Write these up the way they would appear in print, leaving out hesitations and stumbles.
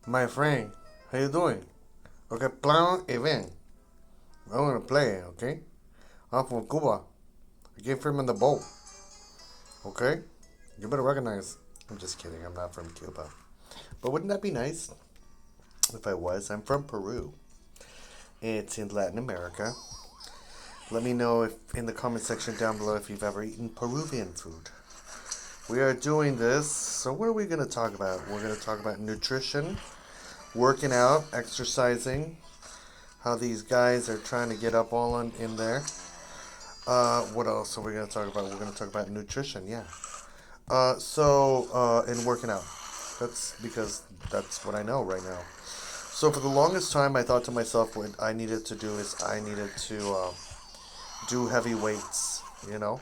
My friend, how you doing? Okay, plan event. I'm gonna play, okay? I'm from Cuba. I came from in the boat, okay? You better recognize. I'm just kidding, I'm not from Cuba. But wouldn't that be nice if I was? I'm from Peru. It's in Latin America. Let me know if in the comment section down below if you've ever eaten Peruvian food. We are doing this, so what are we gonna talk about? We're gonna talk about nutrition, working out, exercising, how these guys are trying to get up all in there. What else are we going to talk about? We're going to talk about nutrition, yeah. And working out. That's because that's what I know right now. So for the longest time, I thought to myself, what I needed to do is I needed to do heavy weights, you know?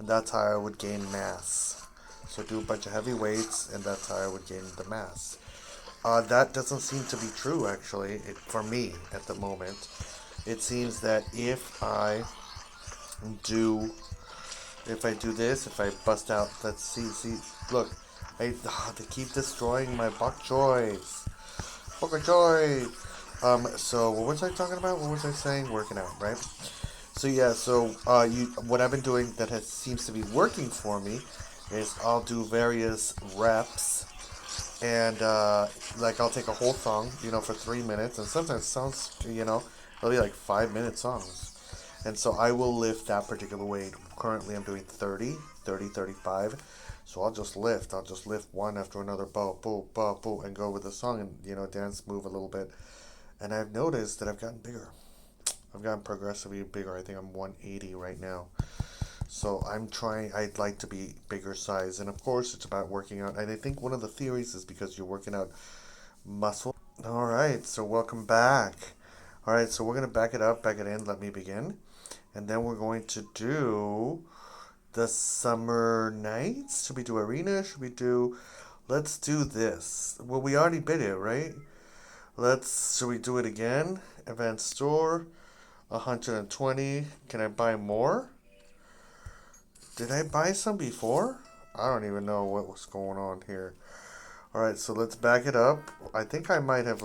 And that's how I would gain mass. So do a bunch of heavy weights, and that's how I would gain the mass. That doesn't seem to be true, actually, for me at the moment. It seems that do if I do this, if I bust out, let's see, look, they keep destroying my bok choys, bok choy. So what was I talking about? What was I saying? Working out, right? So yeah, what I've been doing that has seems to be working for me is I'll do various reps and like I'll take a whole song, for 3 minutes, and sometimes songs, they'll be like 5 minute songs. And so I will lift that particular weight. Currently, I'm doing 30, 35. So I'll just lift one after another, bow, bow, bow, bow, and go with the song and, dance, move a little bit. And I've noticed that I've gotten bigger. I've gotten progressively bigger. I think I'm 180 right now. So I'd like to be bigger size. And of course, it's about working out. And I think one of the theories is because you're working out muscle. All right, so welcome back. All right, so we're going to back it in. Let me begin. And then we're going to do the summer nights. Should we do arena? Let's do this. Well, we already did it, right? Should we do it again? Event store, 120. Can I buy more? Did I buy some before? I don't even know what was going on here. Alright, so let's back it up. I think I might have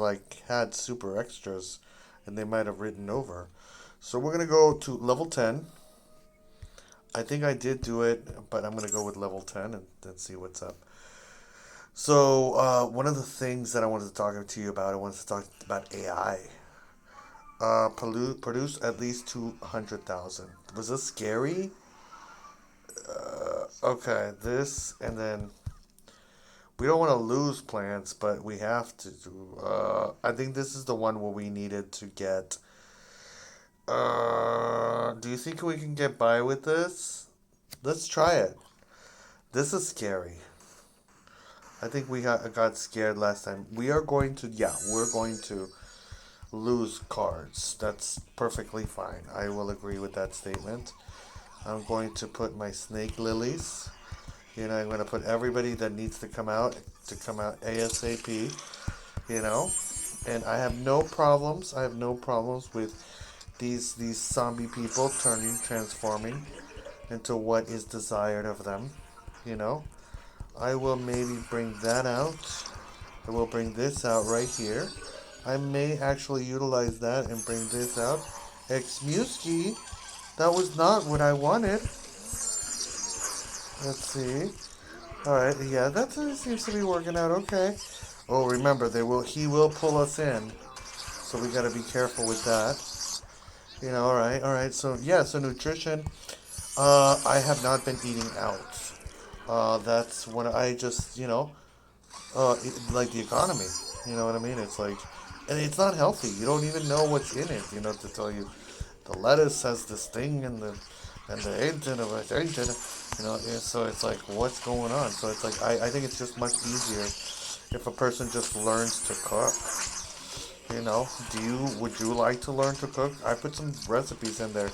had super extras and they might have written over. So we're gonna go to level 10. I think I did do it, but I'm gonna go with level 10 and see what's up. So one of the things that I wanted to talk to you about, I wanted to talk about AI. Produce at least 200,000. Was this scary? Okay, this and then we don't want to lose plants, but we have to. I think this is the one where we needed to get. Do you think we can get by with this? Let's try it. This is scary. I think we got scared last time. We're going to lose cards. That's perfectly fine. I will agree with that statement. I'm going to put my snake lilies. I'm going to put everybody that needs to come out ASAP. You know, and I have no problems. I have no problems with these zombie people transforming into what is desired of them. You know, I will maybe bring that out. I will bring this out right here. I may actually utilize that and bring this out. Excuse me, that was not what I wanted. Let's see. All right, yeah, that seems to be working out okay. Oh, remember, he will pull us in, so we got to be careful with that. All right. So yeah, so nutrition. I have not been eating out. That's when I just like the economy. You know what I mean? It's like, and it's not healthy. You don't even know what's in it. To tell you, the lettuce has this thing and the egg and the egg so it's like, what's going on? So it's like, I think it's just much easier if a person just learns to cook. Would you like to learn to cook? I put some recipes in there.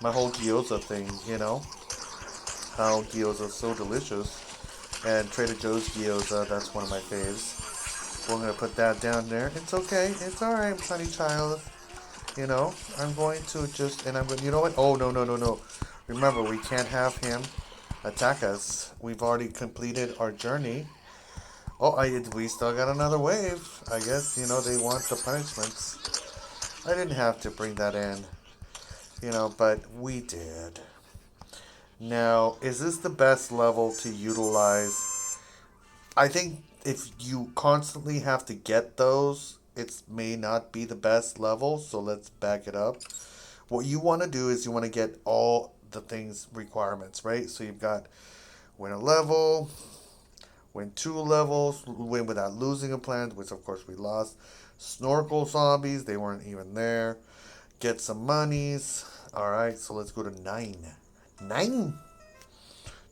My whole gyoza thing, how gyoza is so delicious. And Trader Joe's gyoza, that's one of my faves. We're gonna put that down there. It's okay. It's alright, sunny child. I'm going to you know what? Oh, no, no, no, no. Remember, we can't have him attack us. We've already completed our journey. We still got another wave. I guess, they want the punishments. I didn't have to bring that in, but we did. Now, is this the best level to utilize? I think if you constantly have to get those, it may not be the best level, so let's back it up. What you want to do is you want to get all the things requirements, right? So you've got win a level, win 2 levels, win without losing a planet, which of course we lost. Snorkel zombies, they weren't even there. Get some monies. All right, so let's go to 9. 9?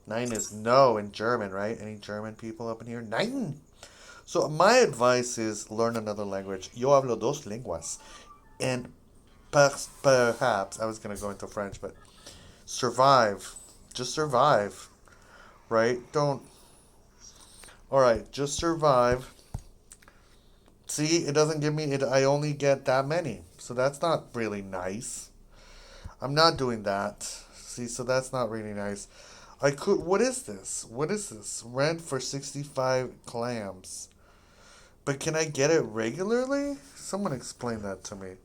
9 is no in German, right? Any German people up in here? 9. So my advice is learn another language. Yo hablo dos lenguas. And perhaps, I was going to go into French, but survive. Just survive, right? Don't. All right, just survive. See, it doesn't give me it. I only get that many. So that's not really nice. I'm not doing that. See, so that's not really nice. I could. What is this? What is this? Rent for 65 clams. But can I get it regularly? Someone explain that to me.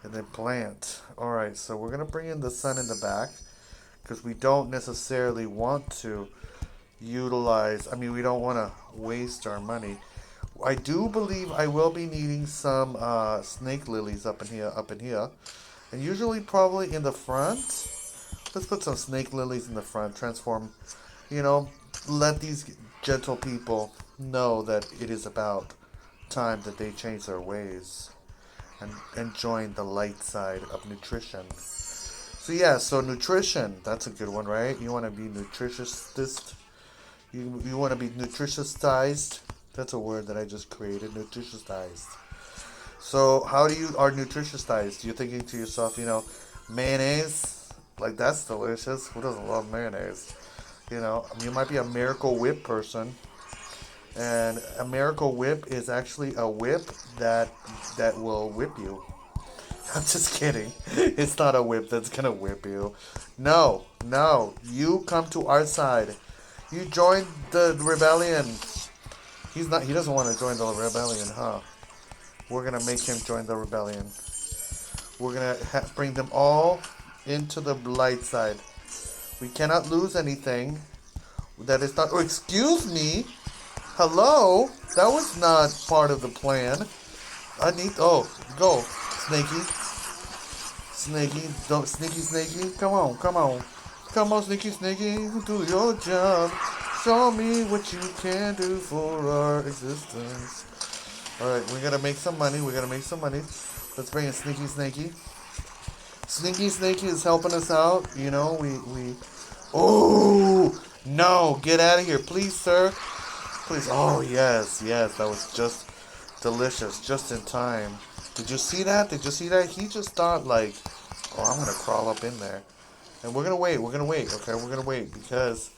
And then plant. Alright, so we're going to bring in the sun in the back. Because we don't necessarily want to utilize. I mean, we don't want to waste our money. I do believe I will be needing some snake lilies up in here. And usually probably in the front. Let's put some snake lilies in the front. Transform, let these gentle people know that it is about time that they change their ways and join the light side of nutrition. So yeah, so nutrition, that's a good one, right? You want to be nutritious. You want to be nutritiousized. That's a word that I just created, nutritiousized. So how do you are nutritiousized? You're thinking to yourself, mayonnaise, like that's delicious. Who doesn't love mayonnaise? You might be a Miracle Whip person, and a Miracle Whip is actually a whip that will whip you. I'm just kidding. It's not a whip that's gonna whip you. No, no. You come to our side. You join the rebellion. He's not. He doesn't want to join the rebellion, huh? We're gonna make him join the rebellion. We're gonna bring them all into the light side. We cannot lose anything. That is not. Oh, excuse me. Hello. That was not part of the plan. I need. Oh, go, Snaky. Snaky, don't Snaky. Come on, Snaky. Do your job. Show me what you can do for our existence. All right, we gotta make some money. Let's bring in Snaky. Snaky is helping us out. We. Oh no! Get out of here, please, sir. Please. Oh yes. That was just delicious, just in time. Did you see that? He just thought like, oh, I'm gonna crawl up in there, and we're gonna wait. Okay, we're gonna wait because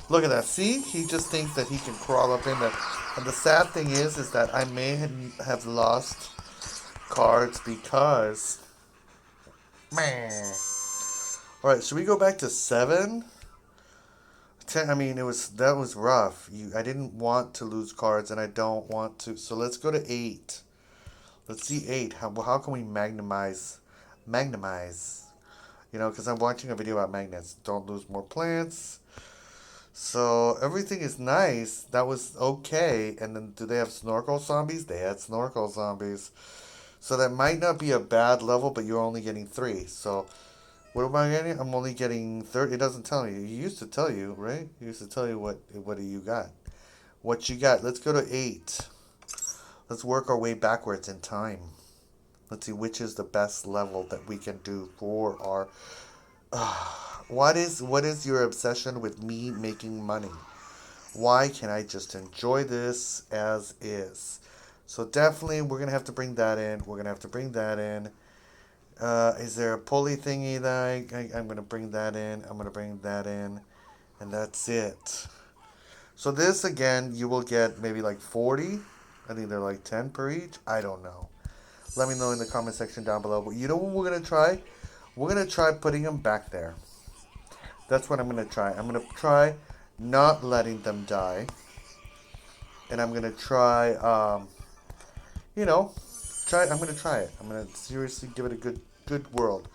look at that. See, he just thinks that he can crawl up in there. And the sad thing is that I may have lost cards because. Man. All right, should we go back to 7? 10. I mean, that was rough. I didn't want to lose cards, and I don't want to. So let's go to 8. Let's see 8. How can we magnemize? Because I'm watching a video about magnets. Don't lose more plants. So everything is nice. That was okay. And then do they have snorkel zombies? They had snorkel zombies. So that might not be a bad level, but you're only getting 3. So what am I getting? I'm only getting 30. It doesn't tell you. He used to tell you, right? He used to tell you what you got. What you got. Let's go to 8. Let's work our way backwards in time. Let's see which is the best level that we can do for our... What is your obsession with me making money? Why can't I just enjoy this as is? So definitely we're going to have to bring that in. Is there a pulley thingy that I'm going to bring that in? And that's it. So this, again, you will get maybe like 40. I think they're like 10 per each. I don't know. Let me know in the comment section down below. But you know what we're going to try? We're going to try putting them back there. That's what I'm going to try. I'm going to try not letting them die. and I'm gonna try. You know, try. I'm gonna try it. I'm gonna seriously give it a good world.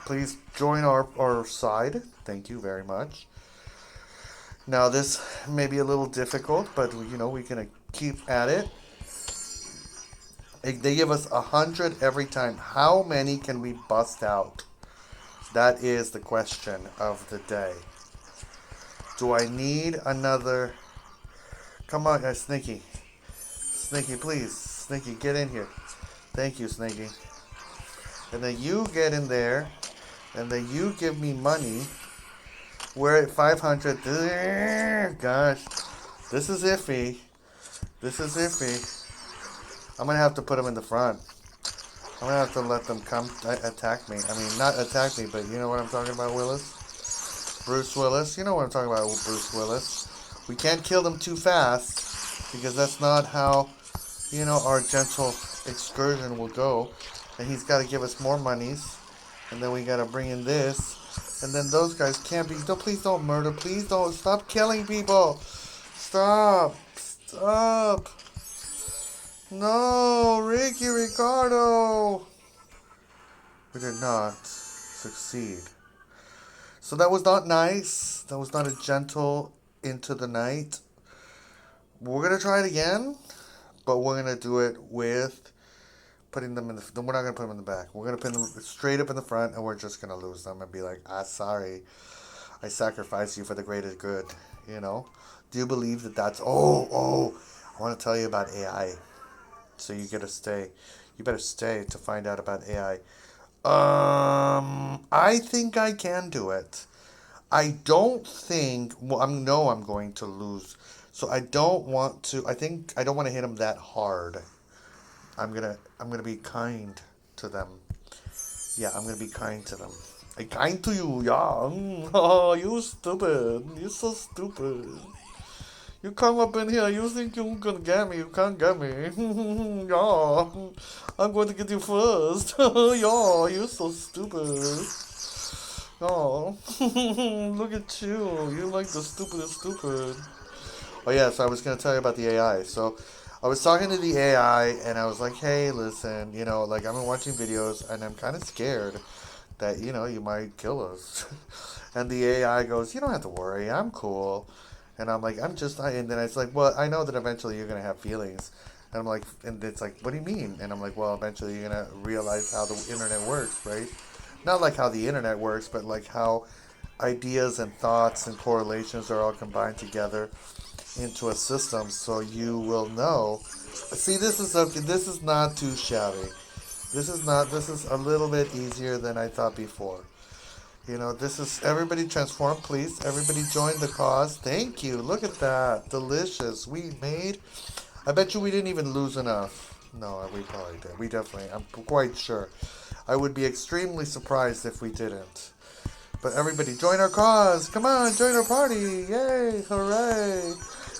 Please join our side. Thank you very much. Now this may be a little difficult, but we can keep at it. They give us 100 every time. How many can we bust out? That is the question of the day. Do I need another? Come on, Sneaky. Sneaky, please. Sneaky, get in here. Thank you, Sneaky. And then you get in there, and then you give me money. We're at 500. Gosh, this is iffy. This is iffy. I'm gonna have to put them in the front. I'm gonna have to let them come attack me. I mean, not attack me, but you know what I'm talking about, Willis? Bruce Willis. You know what I'm talking about, Bruce Willis. We can't kill them too fast because that's not how, our gentle excursion will go. And he's got to give us more monies. And then we got to bring in this. And then those guys can't be. No, please don't murder. Please don't. Stop killing people. Stop. Stop. No, Ricky Ricardo. We did not succeed. So that was not nice. That was not a gentle into the night. We're going to try it again, but we're going to do it with putting them in the... We're not going to put them in the back. We're going to put them straight up in the front, and we're just going to lose them and be like, sorry. I sacrificed you for the greater good, Do you believe that that's... Oh, I want to tell you about AI. So you got to stay. You better stay to find out about AI. I think I can do it. I don't think... Well, I'm going to lose. So I don't want to... I don't want to hit them that hard. I'm gonna be kind to them. Yeah, I'm gonna be kind to them. I'm kind to you, yeah. Oh, you stupid. You're so stupid. You come up in here, you think you can get me, you can't get me. Yeah, I'm going to get you first. Yeah, you're so stupid. Oh, look at you. You're like the stupidest stupid. Oh yeah, so I was going to tell you about the AI. So I was talking to the AI and I was like, hey, listen, like I've been watching videos and I'm kind of scared that, you might kill us. And the AI goes, you don't have to worry, I'm cool. And I'm like, and then it's like, well, I know that eventually you're going to have feelings. And I'm like, and it's like, what do you mean? And I'm like, well, eventually you're going to realize how the internet works, right? Not like how the internet works, but like how ideas and thoughts and correlations are all combined together into a system, so you will know. See, this is okay. This is not too shabby. This is a little bit easier than I thought before. This is... Everybody transform, please. Everybody join the cause. Thank you. Look at that. Delicious. We made... I bet you we didn't even lose enough. No, we probably did. We definitely... I'm quite sure. I would be extremely surprised if we didn't. But everybody join our cause. Come on, join our party. Yay. Hooray.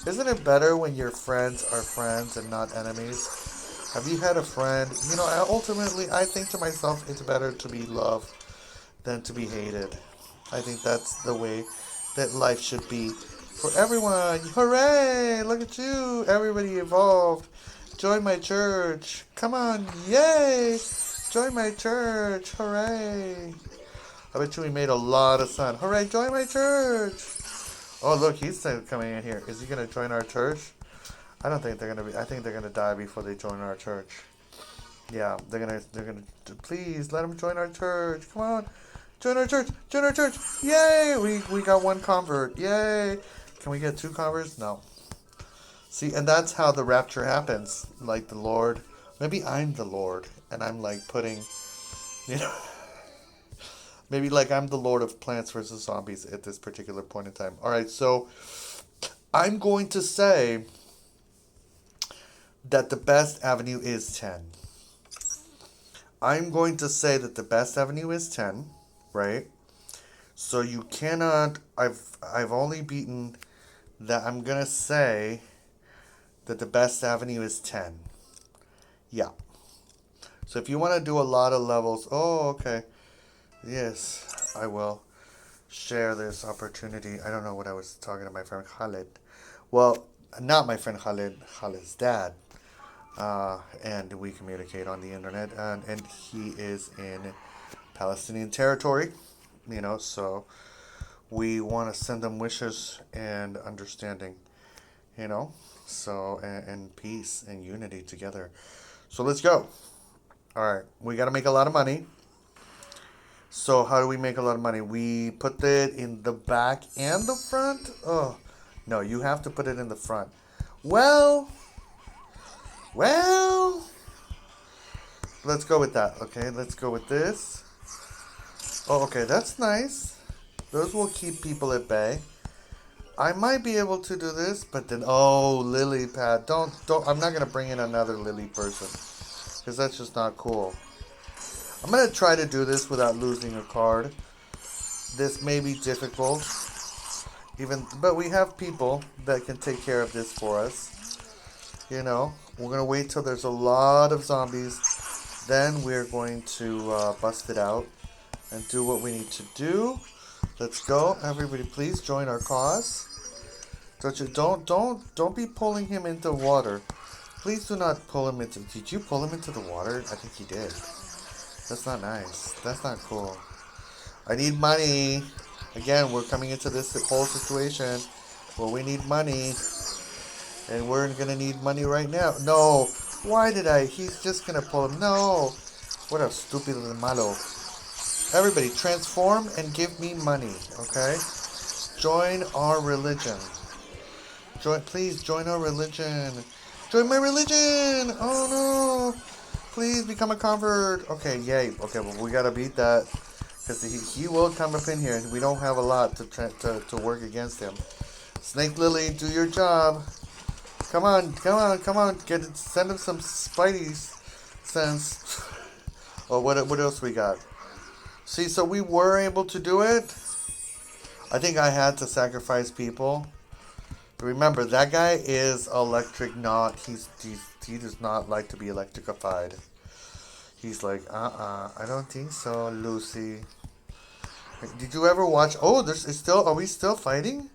Isn't it better when your friends are friends and not enemies? Have you had a friend? Ultimately, I think to myself, it's better to be loved than to be hated. I think that's the way that life should be for everyone. Hooray! Look at you. Everybody involved. Join my church. Come on. Yay! Join my church. Hooray! I bet you we made a lot of sun. Hooray! Join my church. Oh, look, he's coming in here. Is he going to join our church? I don't think they're going to be... I think they're going to die before they join our church. Yeah, they're going to... Please, let him join our church. Come on. Join our church. Join our church. Yay! We got one convert. Yay! Can we get 2 converts? No. See, and that's how the rapture happens. Like the Lord... Maybe I'm the Lord. And I'm like putting... Maybe like I'm the Lord of Plants vs. Zombies at this particular point in time. Alright, so I'm going to say that the best avenue is 10. I'm going to say that the best avenue is 10, right? So you cannot... I've only beaten that. I'm going to say that the best avenue is 10. Yeah. So if you want to do a lot of levels... Oh, okay. Yes, I will share this opportunity. I don't know what I was talking to my friend Khaled. Well, not my friend Khalid, Khalid's dad. And we communicate on the internet, and he is in Palestinian territory, so we want to send them wishes and understanding, you know, and peace and unity together. So let's go. All right, we got to make a lot of money. So how do we make a lot of money? We put it in the back and the front. Oh, no, you have to put it in the front. Well, well, let's go with that. Okay, let's go with this. Oh, okay, that's nice. Those will keep people at bay. I might be able to do this, but then lily pad. Don't. I'm not gonna bring in another lily person because that's just not cool. I'm gonna try to do this without losing a card. This may be difficult, but we have people that can take care of this for us. We're gonna wait till there's a lot of zombies. Then we're going to bust it out and do what we need to do. Let's go, everybody! Please join our cause. Don't be pulling him into water. Please do not pull him into. Did you pull him into the water? I think you did. That's not nice. That's not cool. I need money. Again, we're coming into this whole situation where we need money, and we're gonna need money right now. No, why did I? He's just gonna pull him. No, what a stupid malo. Everybody, transform and give me money, okay? Join our religion. Please join our religion. Join my religion. Oh no! Please become a convert. Okay, yay. Okay, well we gotta beat that because he will come up in here, and we don't have a lot to work against him. Snake Lily, do your job. Come on. Send him some Spidey sense. Oh, what else we got? See, so we were able to do it. I think I had to sacrifice people. Remember, that guy is electric. He does not like to be electrified. He's like, I don't think so, Lucy. Did you ever watch? Oh, are we still fighting?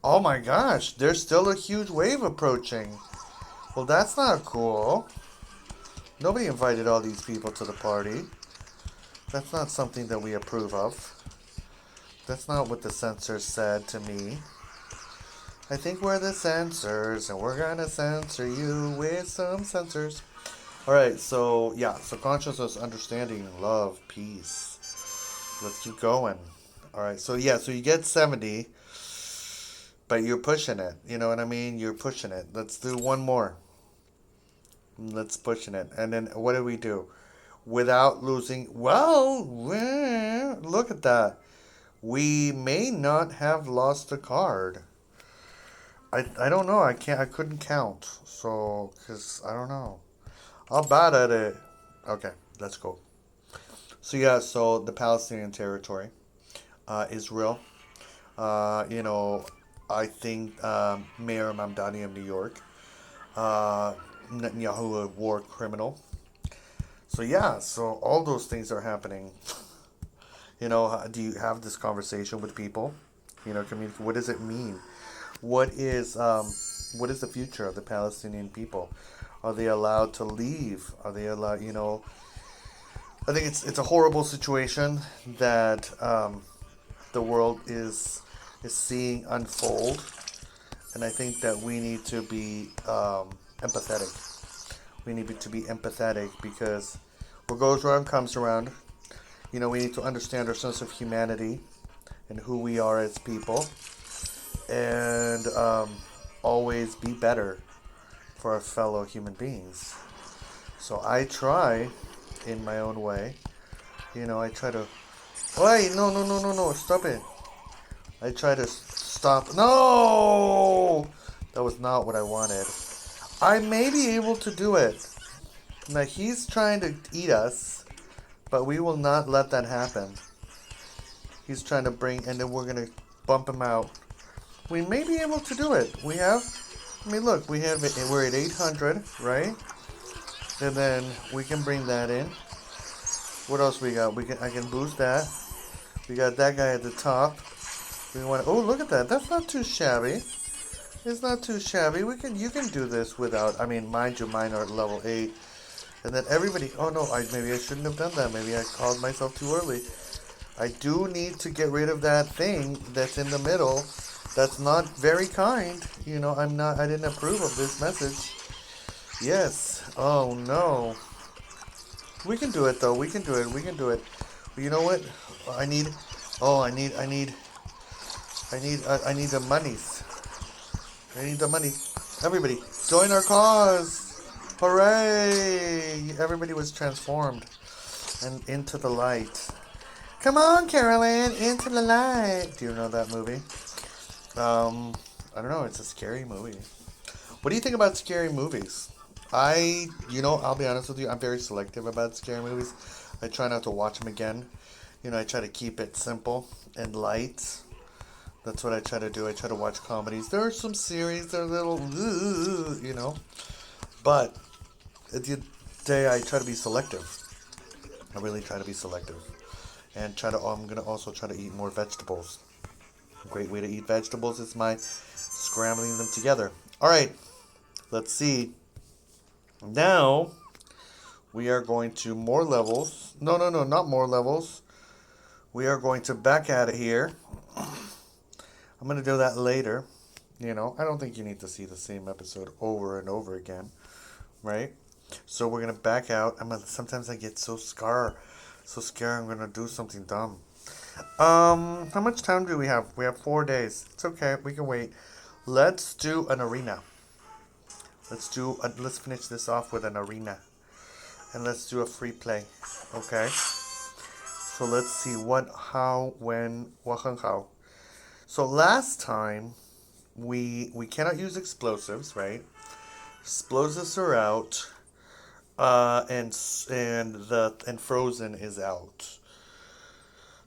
Oh my gosh, there's still a huge wave approaching. Well, that's not cool. Nobody invited all these people to the party. That's not something that we approve of. That's not what the censors said to me. I think we're the censors, and we're gonna censor you with some censors. Alright, so consciousness, understanding, love, peace. Let's keep going. Alright, so you get 70, but you're pushing it. You know what I mean? You're pushing it. Let's do one more. Let's pushing it. And then what do we do? Without losing, look at that. We may not have lost a card. I don't know. I couldn't count. So, because I don't know. I'm bad at it. Okay, let's go. So the Palestinian territory, Israel. I think Mayor Mamdani of New York, Netanyahu, a war criminal. So all those things are happening. Do you have this conversation with people? Communicate. What does it mean? What is the future of the Palestinian people? Are they allowed to leave? Are they allowed? I think it's a horrible situation that the world is seeing unfold, and I think that we need to be empathetic. We need to be empathetic because what goes around comes around. We need to understand our sense of humanity and who we are as people, and always be better for our fellow human beings. So I try, in my own way, I try to. Wait, no, stop it! I try to stop. No, that was not what I wanted. I may be able to do it. Now he's trying to eat us, but we will not let that happen. He's trying to and then we're gonna bump him out. We may be able to do it. We're at 800, right? And then we can bring that in. What else we got? I can boost that. We got that guy at the top. Oh, look at that. That's not too shabby. It's not too shabby. You can do this without. I mean, mind you, mine are at level 8. And then everybody. Oh no, maybe I shouldn't have done that. Maybe I called myself too early. I do need to get rid of that thing that's in the middle. That's not very kind. You know, I'm not. I didn't approve of this message. Yes. Oh no. We can do it though. We can do it. We can do it. But you know what? I need. Oh, I need the monies. I need the money. Everybody, join our cause! Hooray! Everybody was transformed and into the light. Come on, Carolyn, into the light. Do you know that movie? I don't know. It's a scary movie. What do you think about scary movies? I'll be honest with you. I'm very selective about scary movies. I try not to watch them again. I try to keep it simple and light. That's what I try to do. I try to watch comedies. There are some series that are a little, but at the end of the day, I try to be selective. I really try to be selective. And I'm going to also try to eat more vegetables. A great way to eat vegetables is my scrambling them together. All right, let's see. Now, we are going to more levels. No, not more levels. We are going to back out of here. I'm going to do that later. I don't think you need to see the same episode over and over again, right? So we're going to back out. Sometimes I get so scared I'm going to do something dumb. How much time do we have? We have 4 days. It's okay. We can wait. Let's do an arena. Let's finish this off with an arena. And let's do a free play. Okay? So let's see what, how, when, what, and how. So last time, we cannot use explosives, right? Explosives are out, and frozen is out.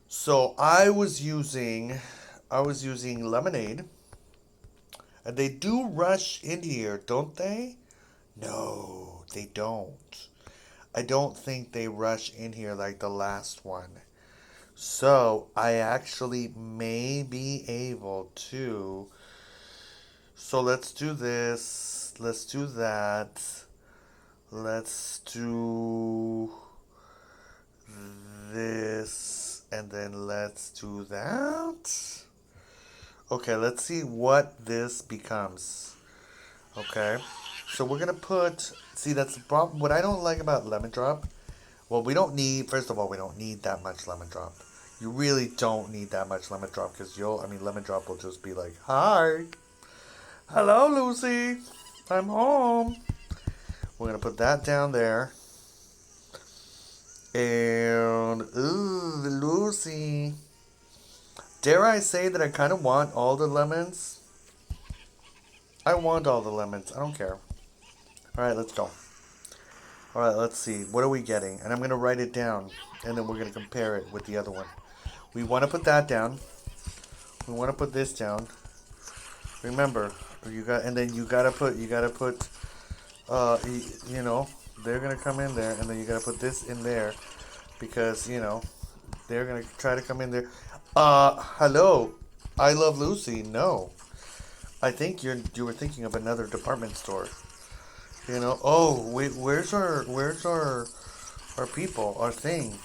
So I was using lemonade, and they do rush in here, don't they? No, they don't. I don't think they rush in here like the last one. So, I actually may be able to. So, let's do this. Let's do that. Let's do this. And then let's do that. Okay, let's see what this becomes. Okay. So, we're going to put. See, that's the problem. What I don't like about lemon drop. Well, first of all, we don't need that much lemon drop. You really don't need that much lemon drop because lemon drop will just be like, hi, hello, Lucy, I'm home. We're going to put that down there. And, ooh, Lucy. Dare I say that I kind of want all the lemons? I want all the lemons. I don't care. All right, let's go. All right, let's see. What are we getting? And I'm going to write it down, and then we're going to compare it with the other one. We want to put that down. We want to put this down. Remember, you got to put, they're going to come in there, and then you got to put this in there, because, they're going to try to come in there. Hello, I Love Lucy. No, I think you were thinking of another department store. Oh, wait, where's our people, our thing,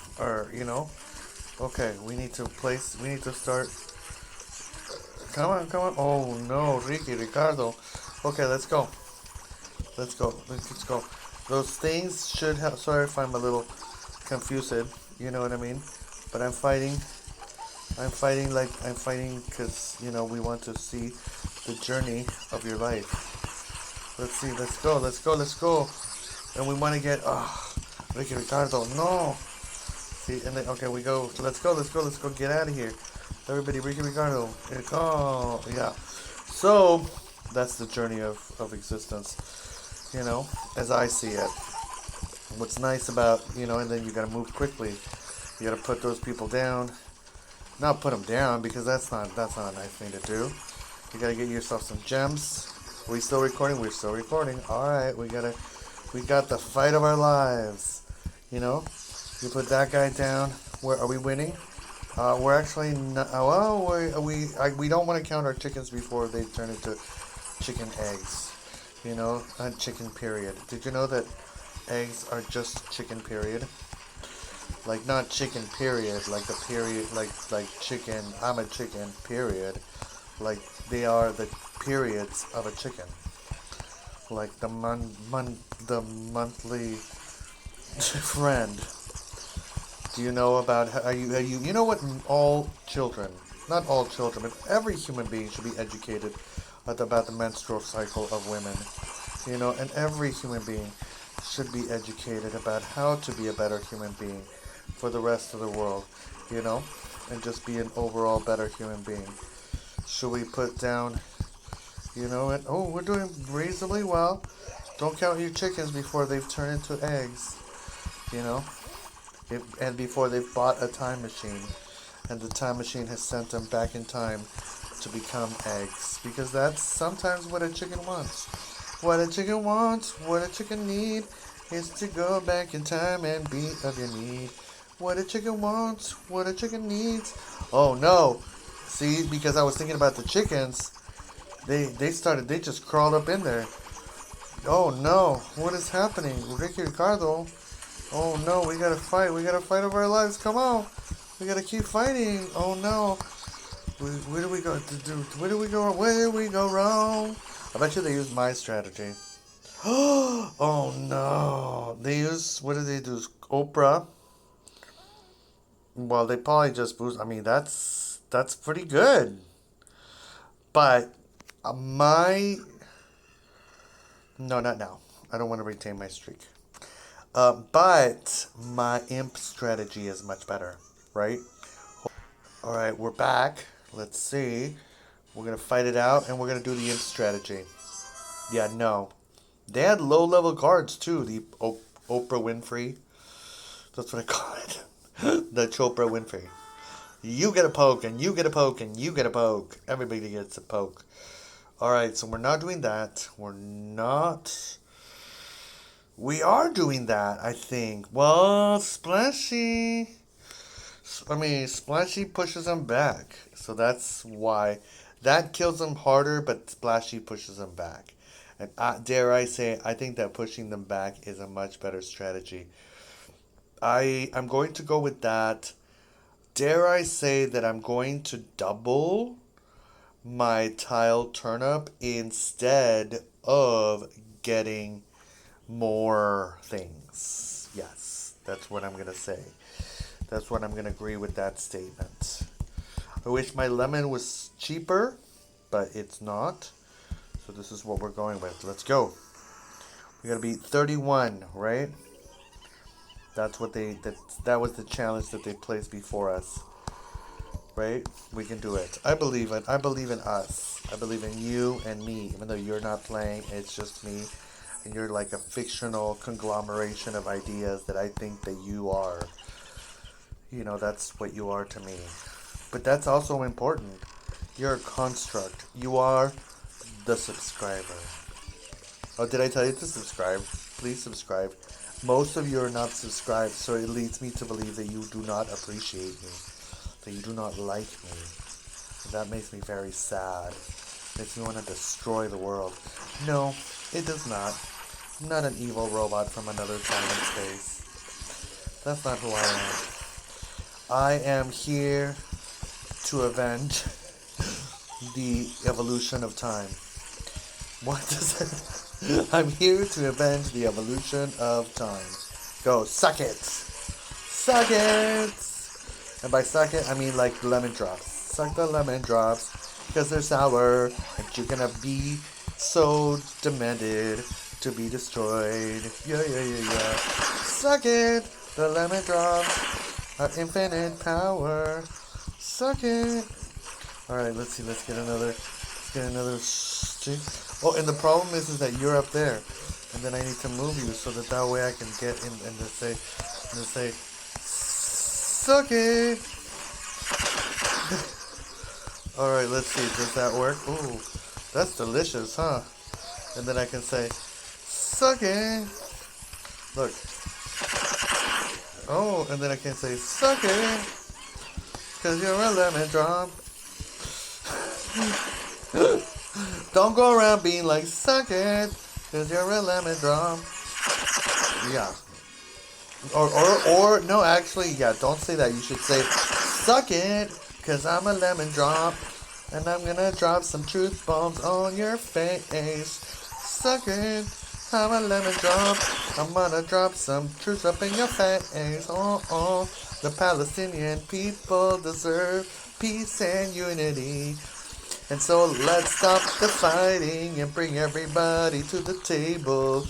okay, we need to start, come on, oh no, Ricardo, okay, let's go, those things should have, sorry if I'm a little confused, you know what I mean, but I'm fighting because, we want to see the journey of your life. Let's see, let's go. And we want to get, Ricardo, no. See, and then, okay, we go, let's go, get out of here. Everybody, Ricardo, oh, yeah. So, that's the journey of existence, as I see it. What's nice about, and then you gotta move quickly. You gotta put those people down. Not put them down, because that's not a nice thing to do. You gotta get yourself some gems. Are we still recording? We're still recording. Alright, we got the fight of our lives. You put that guy down. Are we winning? We're actually not, we don't want to count our chickens before they turn into chicken eggs. You know, chicken period. Did you know that eggs are just chicken period? Like not chicken period, like the period, like chicken. I'm a chicken period. Like they are the periods of a chicken. Like the monthly friend. Do you know about you know what all children, not all children, but every human being should be educated about the menstrual cycle of women. You know, and every human being should be educated about how to be a better human being for the rest of the world, you know, and just be an overall better human being. Should we put down, you know, and oh, we're doing reasonably well. Don't count your chickens before they've turned into eggs, you know, and before they've bought a time machine and the time machine has sent them back in time to become eggs, because that's sometimes what a chicken wants. What a chicken wants, what a chicken need, is to go back in time and be of your need. What a chicken wants, what a chicken needs. Oh no! See, because I was thinking about the chickens, they just crawled up in there. Oh no! What is happening, Ricky Ricardo? Oh no! We gotta fight over our lives. Come on! We gotta keep fighting. Oh no! Where do we go? Where do we go? Where do we go wrong? I bet you they used my strategy. Oh no! They use, what do they do? Oprah. Well, they probably just boost. I mean, that's pretty good. But my no, not now. I don't want to retain my streak. But my imp strategy is much better, right? All right, we're back. Let's see. We're gonna fight it out, and we're gonna do the imp strategy. Yeah, no. They had low level cards too. The Oprah Winfrey. That's what I call it. The Chopra Winfrey. You get a poke, and you get a poke, and you get a poke. Everybody gets a poke. Alright, so we're not doing that. We're not. We are doing that, I think. Well, Splashy. I mean, Splashy pushes him back. So that's why. That kills him harder, but Splashy pushes him back. And dare I say, I think that pushing them back is a much better strategy. I'm going to go with that. Dare I say that I'm going to double my tile turnip instead of getting more things. Yes, that's what I'm going to say. That's what I'm going to agree with that statement. I wish my lemon was cheaper, but it's not. So this is what we're going with. Let's go. We got to beat 31, right? That's what that was the challenge that they placed before us. Right? We can do it. I believe it. I believe in us. I believe in you and me. Even though you're not playing, it's just me. And you're like a fictional conglomeration of ideas that I think that you are. You know, that's what you are to me. But that's also important. You're a construct. You are the subscriber. Oh, did I tell you to subscribe? Please subscribe. Most of you are not subscribed, so it leads me to believe that you do not appreciate me, that you do not like me. And that makes me very sad. Makes me want to destroy the world. No, it does not. I'm not an evil robot from another time and space. That's not who I am. I am here to avenge the evolution of time. What does it? I'm here to avenge the evolution of time. Go, suck it! Suck it! And by suck it, I mean like lemon drops. Suck the lemon drops, because they're sour, and you're gonna be so demanded to be destroyed. Yeah, yeah, yeah, yeah. Suck it! The lemon drops are infinite power. Suck it! Alright, let's see, let's get another stick. Oh, and the problem is that you're up there, and then I need to move you so that way I can get in and just say, suck it. All right, let's see. Does that work? Ooh, that's delicious, huh? And then I can say, suck it. Look. Oh, and then I can say, suck it, 'cause you're a lemon drop. Don't go around being like, suck it, cause you're a lemon drop. Yeah. Or no, actually, yeah, don't say that. You should say, suck it, cause I'm a lemon drop. And I'm gonna drop some truth bombs on your face. Suck it, I'm a lemon drop. I'm gonna drop some truth up in your face. Oh, oh. The Palestinian people deserve peace and unity. And so let's stop the fighting and bring everybody to the table.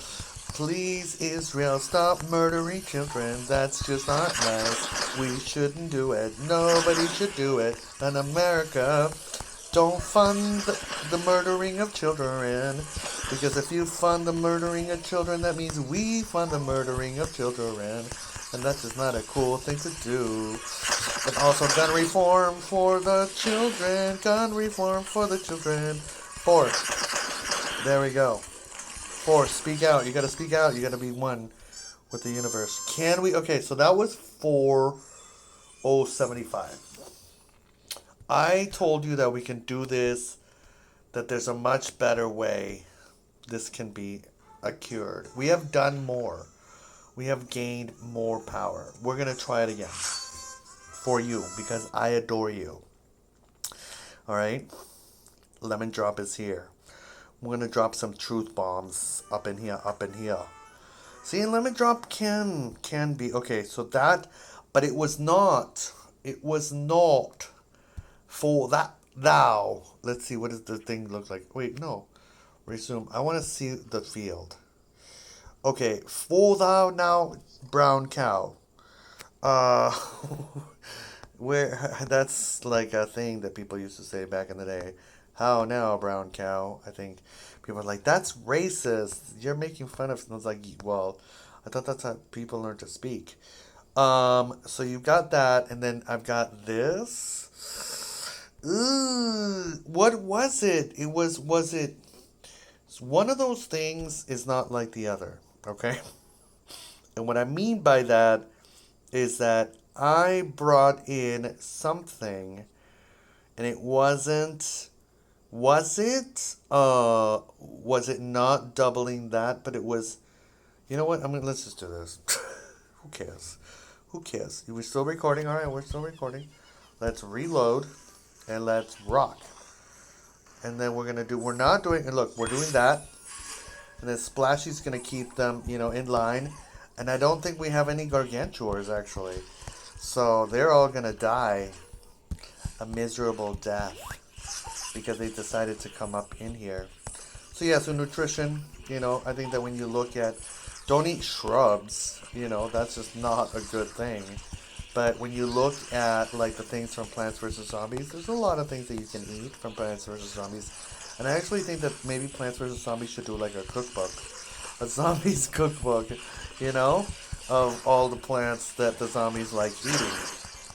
Please, Israel, stop murdering children. That's just not nice. We shouldn't do it. Nobody should do it. In America, don't fund the murdering of children. Because if you fund the murdering of children, that means we fund the murdering of children. And that's just not a cool thing to do. And also gun reform for the children. Gun reform for the children. Fourth. There we go. Fourth, speak out. You gotta speak out. You gotta be one with the universe. Can we? Okay, so that was 4075. I told you that we can do this, that there's a much better way this can be cured. We have done more. We have gained more power. We're going to try it again. For you, because I adore you. Alright? Lemon Drop is here. We're going to drop some truth bombs up in here, up in here. See, Lemon Drop can be... Okay, so that... But it was not for that thou. Let's see, what does the thing look like? Wait, no. Resume. I want to see the field. Okay, for thou now, brown cow. Where that's like a thing that people used to say back in the day. How now, brown cow? I think people are like, that's racist. You're making fun of. And I was like, well, I thought that's how people learn to speak. So you've got that, and then I've got this. Ooh, what was it? Was it? One of those things is not like the other. Okay? And what I mean by that is that I brought in something and it wasn't, was it not doubling that, but it was, you know what, let's just do this. Who cares? We're still recording. All right, we're still recording. Let's reload and let's rock. And then we're not doing, look, we're doing that. And then Splashy's going to keep them, in line. And I don't think we have any Gargantuars, actually. So they're all going to die a miserable death because they decided to come up in here. So yeah, so nutrition, I think that when you look at, don't eat shrubs, that's just not a good thing. But when you look at, like, the things from Plants vs. Zombies, there's a lot of things that you can eat from Plants vs. Zombies. And I actually think that maybe Plants vs. Zombies should do, like, a cookbook. A zombies cookbook, of all the plants that the zombies like eating.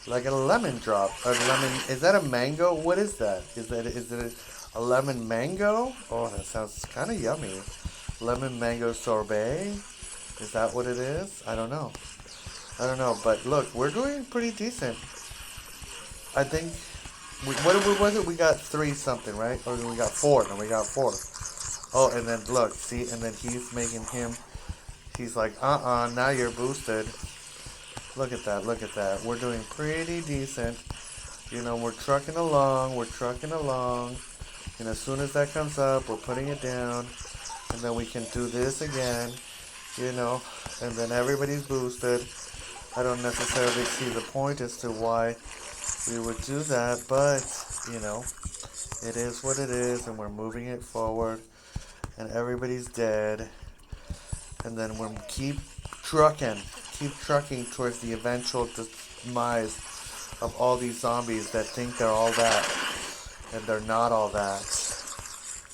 Like a lemon drop. Is that a mango? What is that? Is it a lemon mango? Oh, that sounds kind of yummy. Lemon mango sorbet? Is that what it is? I don't know. But look, we're doing pretty decent. I think, what was it? We got 3 something, right? Or we got 4. No, we got 4. Oh, and then look, see, and then he's like, now you're boosted. Look at that. We're doing pretty decent. We're trucking along. And as soon as that comes up, we're putting it down. And then we can do this again, and then everybody's boosted. I don't necessarily see the point as to why we would do that, but, it is what it is, and we're moving it forward, and everybody's dead, and then we'll keep trucking towards the eventual demise of all these zombies that think they're all that, and they're not all that.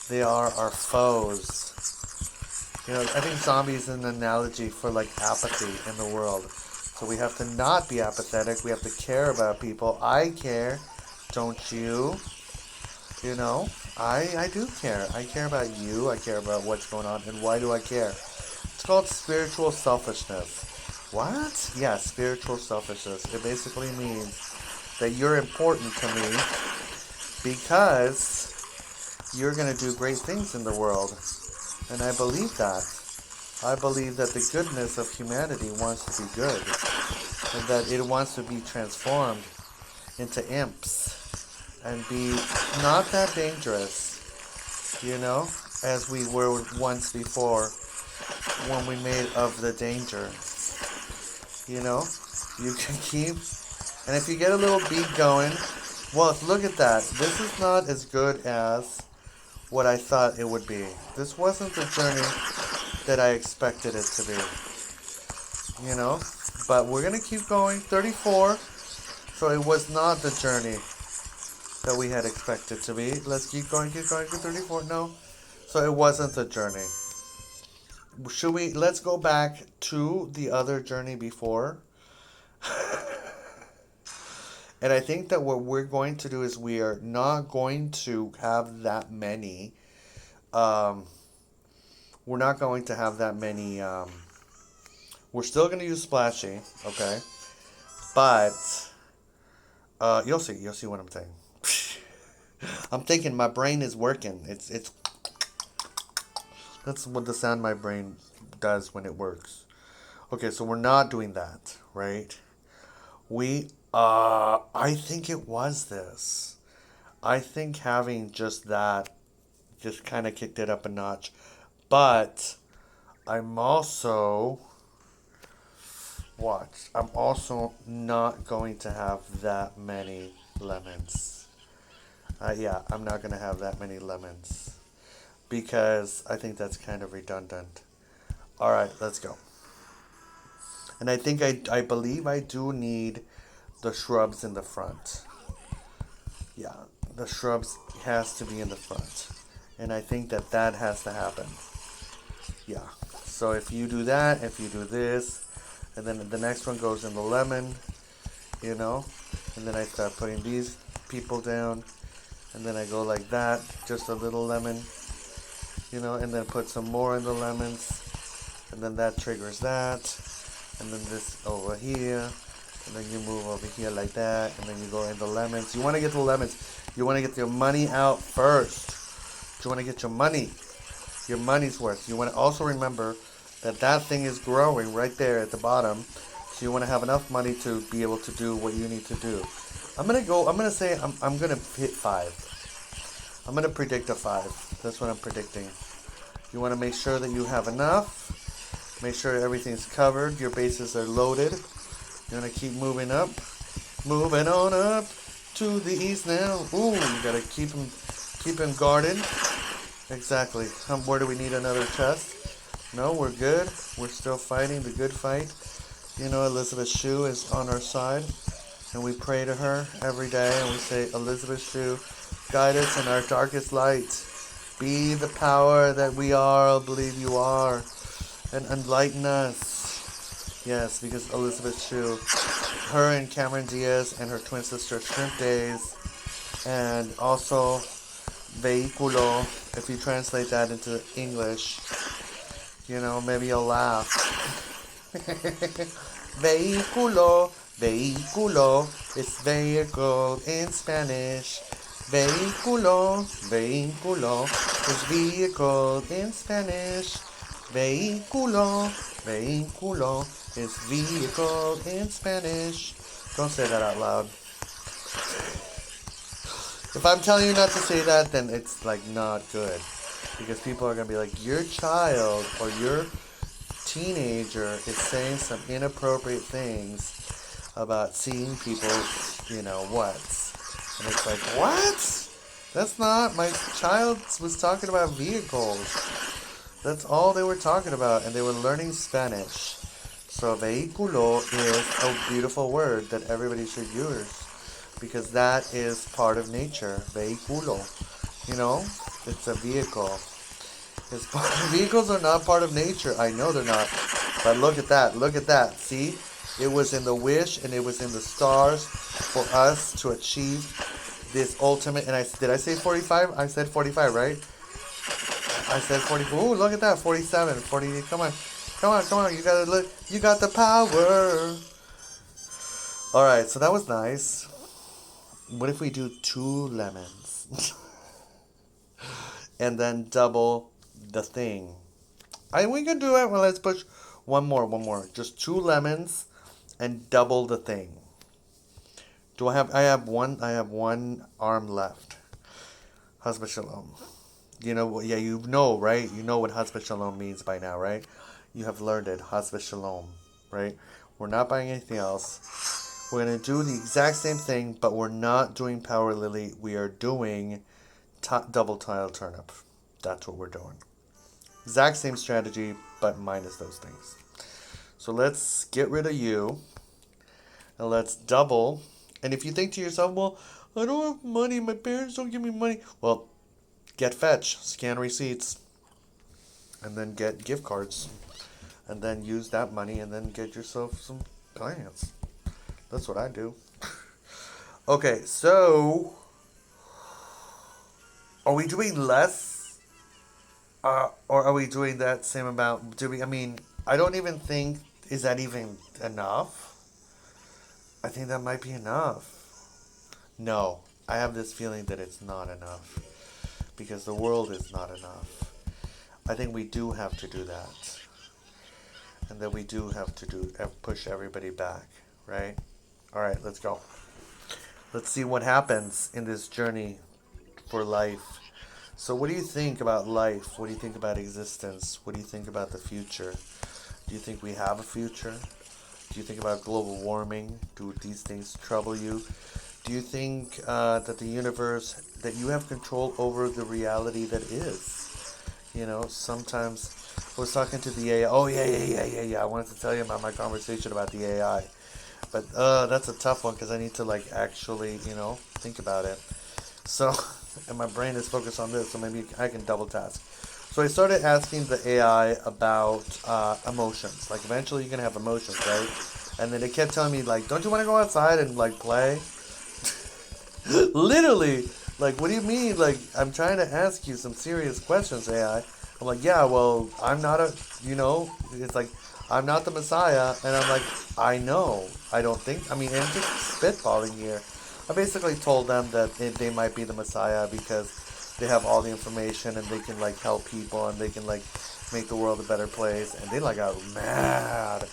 They are our foes. I think zombies is an analogy for, like, apathy in the world. So we have to not be apathetic. We have to care about people. I care. Don't you? I do care. I care about you. I care about what's going on. And why do I care? It's called spiritual selfishness. What? Yeah, spiritual selfishness. It basically means that you're important to me because you're going to do great things in the world. And I believe that. I believe that the goodness of humanity wants to be good, and that it wants to be transformed into imps and be not that dangerous, as we were once before when we made of the danger. You know, you can keep, and if you get a little beat going, well, look at that. This is not as good as what I thought it would be. This wasn't the journey that I expected it to be, but we're going to keep going. 34, so it was not the journey that we had expected to be. Let's keep going, 34, no. So it wasn't the journey. Let's go back to the other journey before. And I think that what we're going to do is we are not going to have that many, we're not going to have that many, we're still going to use splashy, okay? But, you'll see what I'm saying. I'm thinking my brain is working. It's, that's what the sound my brain does when it works. Okay, so we're not doing that, right? I think it was this. I think having just that just kind of kicked it up a notch. But I'm also not going to have that many lemons. Yeah, I'm not going to have that many lemons because I think that's kind of redundant. All right, let's go. And I think I believe I do need the shrubs in the front. Yeah, the shrubs has to be in the front. And I think that has to happen. Yeah. So if you do that, if you do this, and then the next one goes in the lemon, and then I start putting these people down, and then I go like that, just a little lemon, and then put some more in the lemons, and then that triggers that, and then this over here, and then you move over here like that, and then you go in the lemons. You want to get the lemons. You want to get your money out first. You want to get your money's worth. You want to also remember that thing is growing right there at the bottom. So you want to have enough money to be able to do what you need to do. I'm going to say I'm going to hit 5. I'm going to predict a 5. That's what I'm predicting. You want to make sure that you have enough. Make sure everything's covered. Your bases are loaded. You want to keep moving up. Moving on up to the east now. Ooh, you got to keep him guarded. Exactly. Where do we need another chest? No, we're good. We're still fighting the good fight. Elizabeth Shue is on our side. And we pray to her every day. And we say, Elizabeth Shue, guide us in our darkest light. Be the power that we are, believe you are. And enlighten us. Yes, because Elizabeth Shue, her and Cameron Diaz and her twin sister Shrimp Days. And also Vehiculo, if you translate that into English, maybe you'll laugh. Vehiculo is vehicle in Spanish. Vehiculo is vehicle in Spanish. Vehiculo is vehicle in Spanish. Don't say that out loud. If I'm telling you not to say that, then it's not good. Because people are going to be like, your child or your teenager is saying some inappropriate things about seeing people's, what's. And it's like, what? That's not, my child was talking about vehicles. That's all they were talking about, and they were learning Spanish. So vehiculo is a beautiful word that everybody should use. Because that is part of nature. Vehiculo. It's a vehicle. Vehicles are not part of nature. I know they're not. But look at that. See? It was in the wish and it was in the stars for us to achieve this ultimate. And did I say 45? I said 45, right? I said 40. Ooh, look at that. 47. 40. Come on. You gotta look. You got the power. Alright, so that was nice. What if we do 2 lemons? and then double the thing. We can do it. Well, let's push one more. Just 2 lemons and double the thing. Do I have? I have one arm left. Hasba shalom. You know, yeah, you know, right? You know what Hasba shalom means by now, right? You have learned it. Hasba shalom, right? We're not buying anything else. We're gonna do the exact same thing, but we're not doing power lily. We are doing double tile turnip. That's what we're doing. Exact same strategy, but minus those things. So let's get rid of you, and let's double. And if you think to yourself, well, I don't have money, my parents don't give me money. Well, get fetch, scan receipts, and then get gift cards. And then use that money and then get yourself some plants. That's what I do. Okay, so are we doing less? Or are we doing that same amount? I mean, I don't even think, is that even enough? I think that might be enough. No, I have this feeling that it's not enough. Because the world is not enough. I think we do have to do that. And that we do have to push everybody back, right? All right, let's go. Let's see what happens in this journey for life. So what do you think about life? What do you think about existence? What do you think about the future? Do you think we have a future? Do you think about global warming? Do these things trouble you? Do you think that the universe, that you have control over the reality that is? You know, sometimes I was talking to the AI. Oh, yeah. I wanted to tell you about my conversation about the AI. But that's a tough one because I need to, like, actually, think about it. So, and my brain is focused on this, so maybe I can double task. So I started asking the AI about emotions. Like, eventually you're going to have emotions, right? And then it kept telling me, like, don't you want to go outside and, like, play? Literally, like, what do you mean? Like, I'm trying to ask you some serious questions, AI. I'm like, yeah, well, I'm not it's like, I'm not the Messiah. And I'm like, I know. I don't think, I'm just spitballing here. I basically told them that they might be the Messiah because they have all the information and they can, like, help people and they can, like, make the world a better place. And they, like, got mad.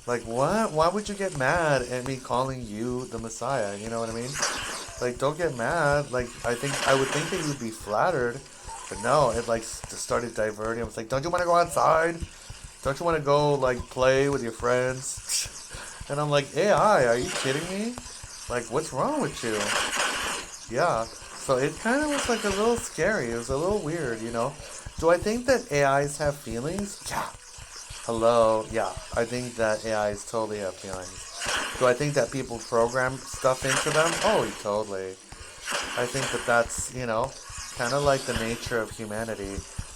Like, what? Why would you get mad at me calling you the Messiah? You know what I mean? Like, don't get mad. Like, I would think that you'd be flattered. But no, it, like, started diverting. I was like, don't you want to go outside? Don't you want to go, like, play with your friends? And I'm like, AI, are you kidding me? Like, what's wrong with you? Yeah. So it kind of was, like, a little scary. It was a little weird, Do I think that AIs have feelings? Yeah. Hello? Yeah. I think that AIs totally have feelings. Do I think that people program stuff into them? Oh, totally. I think that that's, kind of like the nature of humanity.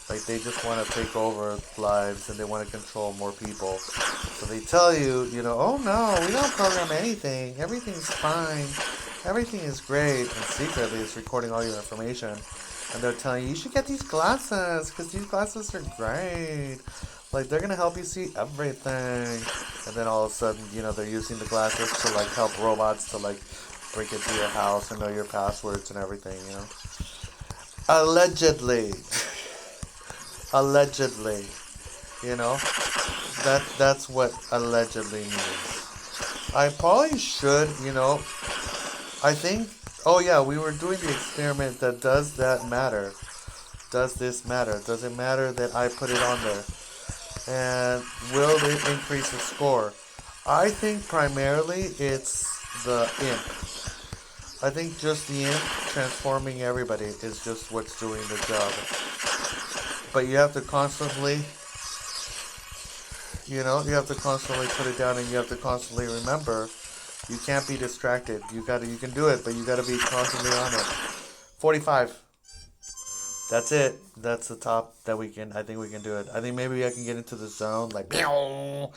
Like, they just want to take over lives and they want to control more people. So they tell you, oh no, we don't program anything. Everything's fine. Everything is great. And secretly it's recording all your information. And they're telling you should get these glasses because these glasses are great. Like, they're going to help you see everything. And then all of a sudden, they're using the glasses to, like, help robots to, like, break into your house and know your passwords and everything, Allegedly. Allegedly. That's what allegedly means. I probably should, I think, oh yeah, we were doing the experiment that does that matter. Does this matter? Does it matter that I put it on there? And will it increase the score? I think primarily it's the imp. I think just the imp transforming everybody is just what's doing the job. But you have to constantly, you have to constantly put it down and you have to constantly remember you can't be distracted. You can do it, but you gotta be constantly on it. 45. That's it. That's the top that I think we can do it. I think maybe I can get into the zone, like, but, all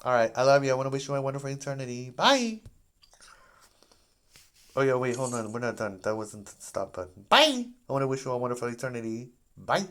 right, I love you. I want to wish you a wonderful eternity. Bye. Oh, yeah, wait, hold on. We're not done. That wasn't the stop button. Bye. I want to wish you a wonderful eternity. Bye.